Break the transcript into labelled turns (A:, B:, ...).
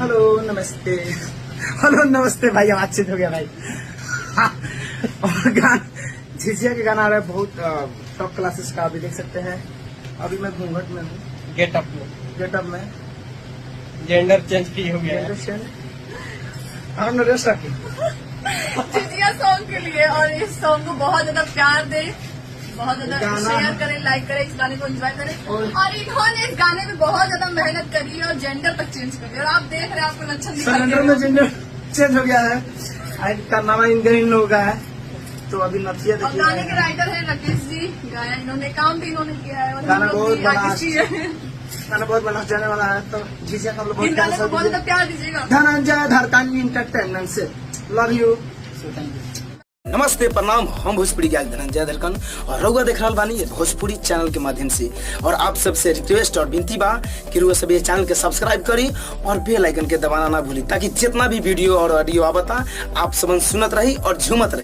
A: Hello नमस्ते। Hello नमस्ते भाई, आवाज चेंज हो गया भाई। और गाना झिझिया के गाना आ रहा है बहुत टॉप क्लासेस का, अभी देख सकते हैं। अभी मैं घूंघट में हूँ, गेटअप में
B: जेंडर चेंज की हो गया है।
C: झिझिया सॉन्ग के लिए, और इस सॉन्ग को बहुत ज्यादा प्यार दे, बहुत ज्यादा
A: गाना-
C: शेयर करें, लाइक करें, इस गाने को एंजॉय करें।
A: और-
C: और इन्होंने इस गाने में बहुत ज्यादा मेहनत करी है और जेंडर तक चेंज कर दिया। और आप देख रहे हैं, आपको लक्षण दिखाई दे
A: सरेंडर
C: रहे
A: में
C: हैं।
A: जेंडर चेंज हो गया है। आज कारनामा इन लोगों का है, तो अभी नथिया
C: और
A: देखिए।
C: गाने के राइटर है राकेश जी, गाया इन्होंने, काम भी इन्होंने किया है। और हम
A: गाना
C: लोग
A: बहुत
C: भी
A: बड़ा
C: आर्टिस्ट ही हैं।
A: गाना बहुत बना जाने वाला है, तो झिझिया का हम लोग
C: इन
A: बहुत
C: गाने को बहुत ज्यादा
A: प्यार
C: प्यार दीजिएगा।
A: धनंजय धरकानी इंटरटेनमेंट से love you, so thank you. नमस्ते प्रणाम, हम भोजपुरी गायक धनंजय धरकन और रउआ देख रहा बानी भोजपुरी चैनल के माध्यम से। और आप सबसे रिक्वेस्ट और विनती बा कि रउआ सब ये चैनल के सब्सक्राइब करी और बेल आइकन के दबाना ना भूली, ताकि जितना भी वीडियो और ऑडियो आवता आप सबन सुनत रही और झूमत रही।